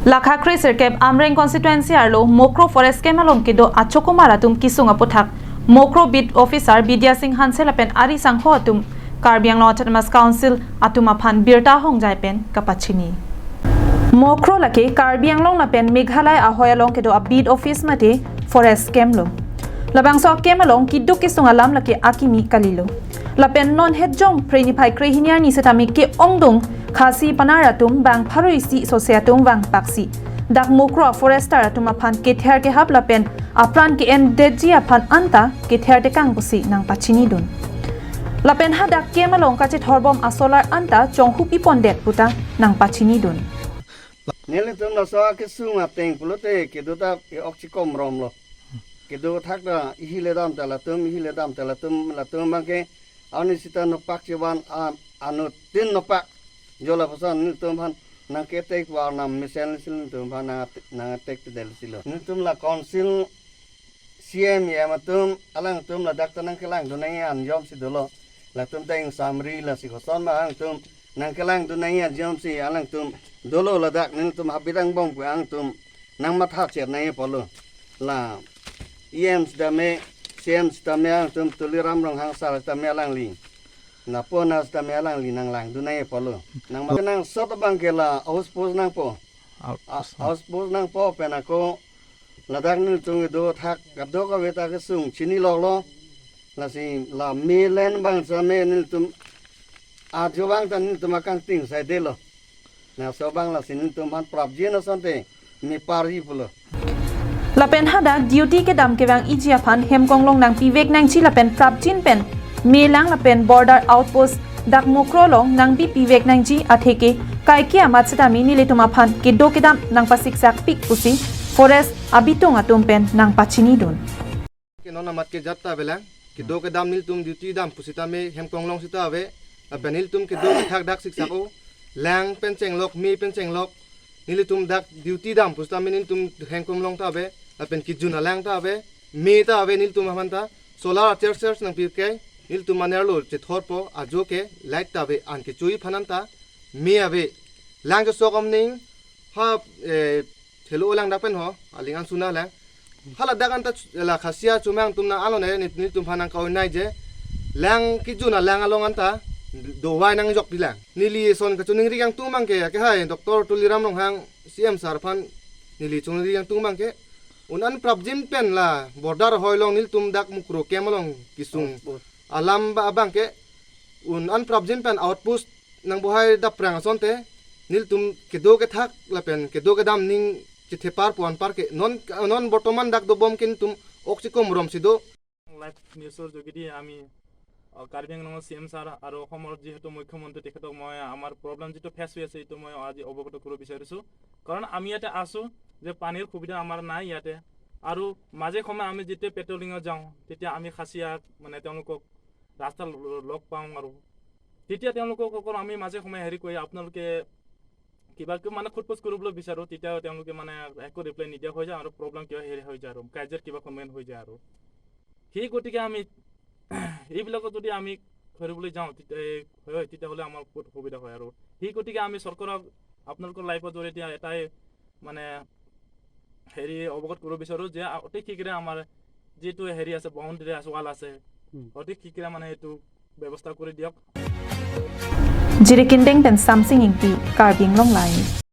Lakha Kriser Kep Amreng constituency arlo Mokro forest kemalong kido achoko maratum kisung aputhak Mokro bid officer Bidya Singh Hansel apen ari sangho atum Karbiang Autonomous Council atuma phan birta hongjai pen kapachini Mokro lake Karbiang long lapen Meghalaya ahoyalong kido a bid office mate forest kemlo labangso kemalong kido kisung alam lake akimi kalilo lapen non hedjong prenipai krehiniar ni setami ke ongdong khasi panaratum bang pharoisi sosiatum bang paksi dak mokro forester atuma phan kether ke hab lapen apran ke en deji aphan anta kether te kang pusi nang pachini dun lapen hadak kemalong kache thorbom asolar anta chonghupi pondet puta nang pachini dun nele tum la so ke sunga teng pulote ke dota oxikom romlo ke do thakda ihile dam tala tum la tum bangke anisita no pak jewan anu tin no pak jola pasan ni tum han nang ketek war nam misel sil tum han nang tek del silo ni tum la council CM ya matum alang tum la dak tanang kelang dunai an jom si dolo la tum teng samri la si koson ma ang tum nang kelang dunai an jom si alang tum dolo la dak ni tum habidang bong pu ang tum nang matha cher nai polo la EM sedame CM sedame ang tum tuliram rong hang sal sedame alang li na po na sedame alang li nang lang dunai polo nang nang sot bang kela aus pos nang po aus pos nang po penako ladak ni tung do thak gab do ka weta ke sung chini lo la si la milen bang sa me ni tum a jo bang tan ni tum akang ting sai de lo na so bang la sin tum han prap je na sonte mi pari pulo lapen hadak duty ke dam ke bang ijia phan hemkonglong nang pivek nang chi lapen prap jin pen melang lapen border outpost dak mokro long nang bi pivek nang ji atheke kaikia matsadami ni letuma phan ke do ke dam nang pasiksak pik pusi forest abitong atum pen nang pachini dun ke nona mat ke jatta belang ke do ke dam nil tum duty dam pusita me hemkonglong sita ave apenil tum ke do ke thak dak siksako lang pen chenglok mi pen chenglok nil tum dak duty dam pusita me nil tum hemkonglong ta ave apen ki juna lang ta ave me ta ave nil tum hamanta solar church nang pirke nil tum manerlo che thorpo ajo ke light ta ave an ke chui phananta me ave lang ke sokom ning ha hello lang dapen ho alingan suna lang hala dagan ta la khasia chumang tumna alo ne ni tum phanang kau nai je lang ki juna lang along anta do wai nang jok bilang nili son ka chuning ri yang tumang ke hai doktor tuliram rong hang CM sarphan nili chuning ri yang tumang ke unan prabjim pen la border hoilong nil tum dak mukro kemalong kisung alam ba abang ke unan prabjim pen outpost nang bohai da prang sonte nil tum kedo ke thak la pen kedo ke dam ning chithe par pon par ke non bortoman dak do bom kin tum oxikom rom sido live নিউজৰ যোগেদি আমি কাৰ্বি আংলঙৰ CM sir আৰু অসমৰ যিহেতু মুখ্যমন্ত্ৰী তেখেতক মই আমাৰ প্ৰব্লেম যিটো ফেচ হৈ আছে এইটো মই আজি অৱগত কৰিব বিচাৰিছোঁ কাৰণ আমি ইয়াতে আছোঁ যে পানীৰ সুবিধা আমাৰ নাই ইয়াতে আৰু মাজে সময়ে আমি যেতিয়া পেট্ৰলিঙত যাওঁ তেতিয়া আমি খাচিয়াক মানে তেওঁলোকক ৰাস্তা লগ পাওঁ আৰু তেতিয়া তেওঁলোকক আমি মাজে সময়ে হেৰি কৰি আপোনালোকে কিবা মানে খুটপোচ কৰিবলৈ বিচাৰোঁ তেতিয়া তেওঁলোকে মানে একো ৰিপ্লাই নিদিয়া হৈ যায় আৰু প্ৰব্লেম কিবা হেৰি হৈ যায় আৰু কাৰ্যৰ কিবা কমেণ্ট হৈ যায় আৰু সেই গতিকে আমি এইবিলাকত যদি আমি কৰিবলৈ যাওঁ তেতিয়াহ'লে আমাৰ বহুত সুবিধা হয় আৰু সেই গতিকে আমি চৰকাৰক আপোনালোকৰ লাইফৰ জৰিয়তে এটাই মানে হেৰি অৱগত কৰিব বিচাৰোঁ যে অতি শীঘ্ৰে আমাৰ যিটো হেৰি আছে বাউণ্ডেৰী আছে ৱাল আছে অতি শীঘ্ৰে মানে এইটো ব্যৱস্থা কৰি দিয়ক Jirikindeng pen samsing ingpi Karbiang long lai